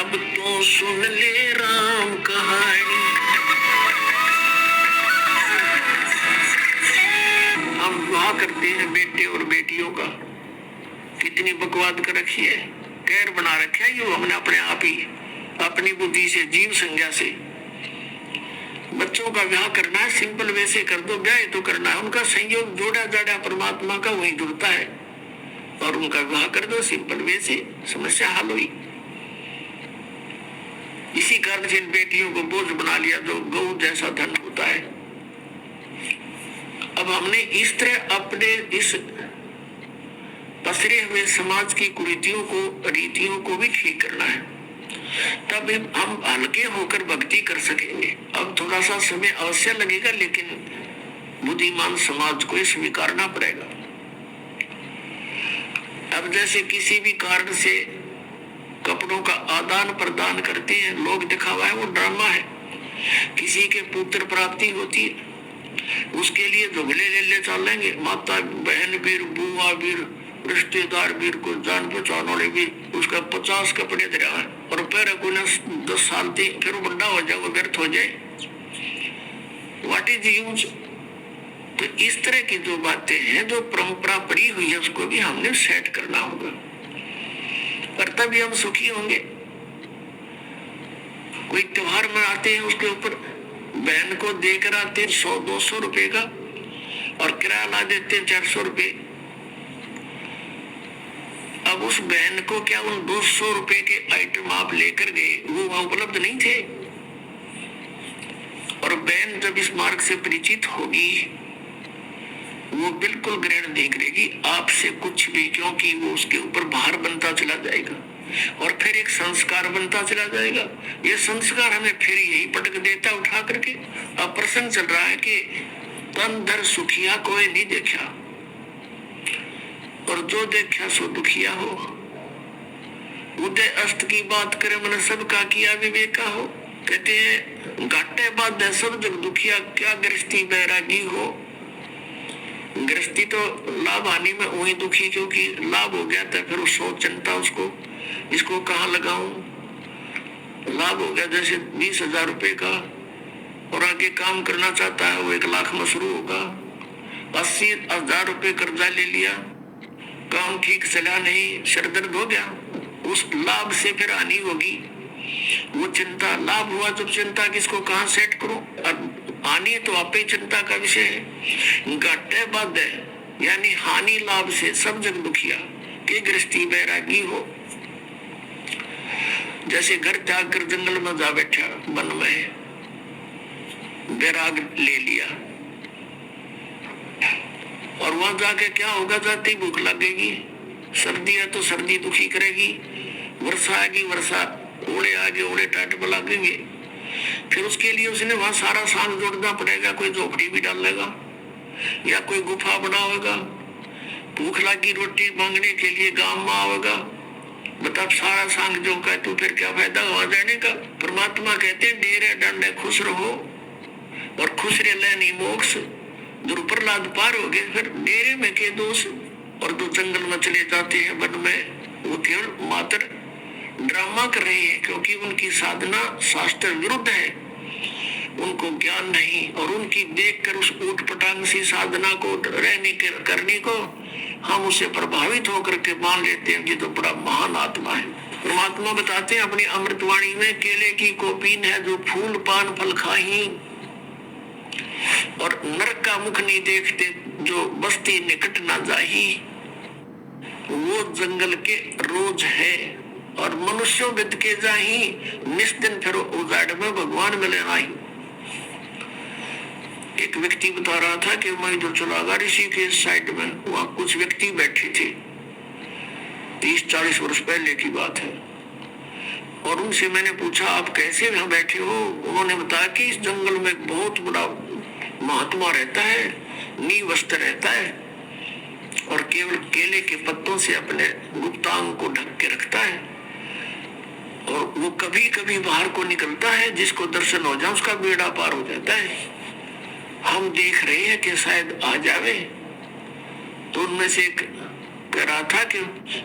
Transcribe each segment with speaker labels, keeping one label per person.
Speaker 1: अब तो सुन ले राम कहानी। हम विवाह करते हैं बेटे और बेटियों का, कितनी बकवाद कर रखी है, कैर बना रखा है ये हमने अपने आप ही, अपनी बुद्धि से, जीव संज्ञा से। बच्चों का ब्याह करना है, सिंपल वैसे कर दो, ब्याह तो करना है, उनका संयोग जोड़ा जाड़ा परमात्मा का वही जुड़ता है, और उनका विवाह कर दो सिंपल वैसे, समस्या हल हुई। इसी कारण से इन बेटियों को बोझ बना लिया जो गौ जैसा धन होता है। अब हमने इस तरह अपने इस पसरे हुए समाज की कुरीतियों को, रीतियों को भी ठीक करना है, तब हम हल्के होकर भक्ति कर सकेंगे। अब थोड़ा सा समय अवश्य लगेगा, लेकिन बुद्धिमान समाज को स्वीकारना पड़ेगा। अब जैसे किसी भी कारण से कपड़ों का आदान प्रदान करते हैं लोग, दिखावा है, वो ड्रामा है। किसी के पुत्र प्राप्ति होती है, उसके लिए झुगले ले चलेंगे, माता बहन वीर, बुआ वीर, रिश्तेदार वीर को जान पहचान वाले भी, उसका 50 कपड़े दे रहा है, और फिर को 10 साल थी, फिर वो बड़ा हो जाए, वो व्यर्थ हो जाए। What is use? तो इस तरह की जो बातें हैं, जो परंपरा पड़ी हुई है, उसको भी हमने सेट करना होगा, पर तभी हम सुखी होंगे। कोई त्योहार मनाते हैं, उसके ऊपर बहन को देकर आते 100-200 रुपए का, और किराया ला देते 400 रुपए। अब उस बहन को क्या उन 200 रुपए के आइटम आप लेकर गए, वो वहां उपलब्ध नहीं थे? और बहन जब इस मार्ग से परिचित होगी, वो बिल्कुल ग्रहण नहीं करेगी आपसे कुछ भी, क्योंकि वो उसके ऊपर भार बनता चला जाएगा, और फिर एक संस्कार बनता चला जाएगा। ये संस्कार हमें फिर यही पटक देता उठा करके। अब प्रसंग चल रहा है कि तन धर सुखिया कोई नहीं देखा, और जो देखा सो दुखिया हो। उदय अस्त की बात करे, मन सबका किया विवेका हो। कहते हैं घाटे बाद सब जग दुखिया, क्या गृहस्थी बैरागी हो। गृहस्थी तो लाभ हानि में वही दुखी, क्योंकि लाभ हो गया था फिर वो सोच चिंता उसको, इसको कहाँ लगाऊं। लाभ हो गया जैसे 20,000 रुपए का, और आगे काम करना चाहता है वो 1 लाख में शुरू होगा। 80,000 रुपए कर्जा ले लिया, काम ठीक चला नहीं, सरदर्द हो गया, उस लाभ से फिर हानि होगी। वो चिंता, लाभ हुआ जब चिंता किसको कहाँ सेट करूं, और हानि तो आपे चिंता का विषय है। घाटे बाद है, यानी हानि लाभ से सब जग दुखिया, के गृहस्थी बैरागी हो। जैसे घर त्याग कर जंगल में जा बैठा, वन में बैराग ले लिया, और वहां जाके क्या होगा, जाते ही भूख लगेगी। सर्दी है तो सर्दी दुखी करेगी, वर्षा आएगी, वर्षा ओले आगे ओले टाट में लगेंगे। फिर उसके लिए उसने वहां सारा सांग जोड़ना पड़ेगा, कोई झोपड़ी भी डालेगा या कोई गुफा बनाएगा। भूख लगी रोटी मांगने के लिए गांव में आवेगा, बता सारा सांग जो का, तो फिर क्या फायदा वहां जाने का। परमात्मा कहते हैं डेरे डंडे खुश रहो, और खुश रह नहीं मोक्ष। जो प्रहलाद पार हो गए, फिर डेरे में के दोष। और जो जंगल में चले जाते हैं वन में, वो केवल मात्र ड्रामा कर रहे हैं, क्योंकि उनकी साधना शास्त्र विरुद्ध है, उनको ज्ञान नहीं। और उनकी देखकर उस ऊट पटांग सी साधना को, रहने के करने को हम उससे प्रभावित होकर के मान लेते हैं कि तो बड़ा महान आत्मा है। परमात्मा बताते हैं अपनी अमृतवाणी में, केले की कोपीन है जो फूल पान फल खाही, और नरक का मुख नहीं देखते जो बस्ती निकट ना जाही। वो जंगल के रोज है, और मनुष्यों विद के जाही, निस्दिन फिर उजाड़ में भगवान मिले नहीं। एक व्यक्ति बता रहा था कि मैं जो चलागा ऋषि के साइड में, वहां कुछ व्यक्ति बैठे थे, 30-40 वर्ष पहले की बात है, और उनसे मैंने पूछा आप कैसे यहाँ बैठे हो। उन्होंने बताया कि इस जंगल में बहुत बड़ा महात्मा रहता है, नींव वस्त्र रहता है, और केवल केले के पत्तों से अपने गुप्तांग को ढक के रखता है, और वो कभी कभी बाहर को निकलता है, जिसको दर्शन हो जाए उसका बेड़ा पार हो जाता है। हम देख रहे हैं कि शायद आ जावे। तो उनमें से एक कह रहा था कि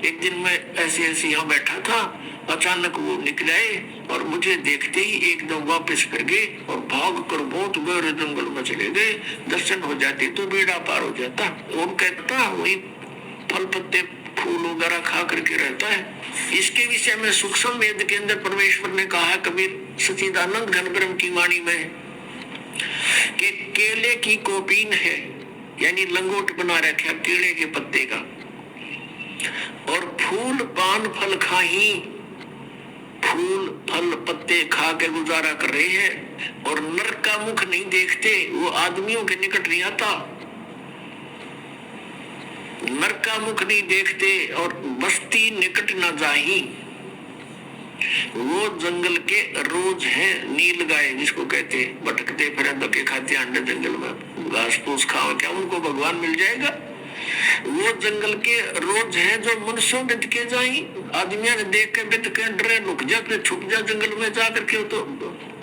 Speaker 1: एक दिन मैं ऐसे ऐसे यहाँ बैठा था, अचानक वो निकल आए और मुझे देखते ही एकदम वापस कर गए और भाग कर बहुत गहरे जंगल में चले गए। दर्शन हो जाते तो बेड़ा पार हो जाता। वो कहता वही फल पत्ते फूल वगैरह खा करके रहता है। इसके विषय में सूक्ष्म वेद के अंदर परमेश्वर ने कहा कबीर सच्चिदानंद घन ब्रह्म की वाणी में कि केले की कोपीन है, यानी लंगोट बना रखा केले के पत्ते का, और फूल पान फल खाही, फूल फल पत्ते खा के गुजारा कर रहे हैं और नरक का मुख नहीं देखते। वो आदमियों के निकट नहीं आता, नरक का मुख नहीं देखते और बस्ती निकट न जाही। वो जंगल के रोज हैं नील गाय, जिसको कहते भटकते फिर धक्के खाते अंडे जंगल में घास फूस खाओ, क्या उनको भगवान मिल जाएगा? वो जंगल के रोज हैं जो मनुष्यों बित के जाई। आदमियों ने देख के बित के डरे, लुक जा के छुप जा जंगल में जा करके। तो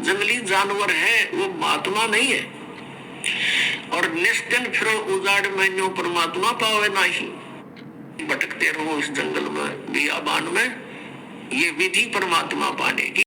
Speaker 1: जंगली जानवर है, वो महात्मा नहीं है। और निश्चिन फिरो उजाड़ में परमात्मा पावे नहीं, भटकते रहो इस जंगल में बियाबान में, ये विधि परमात्मा पाने की।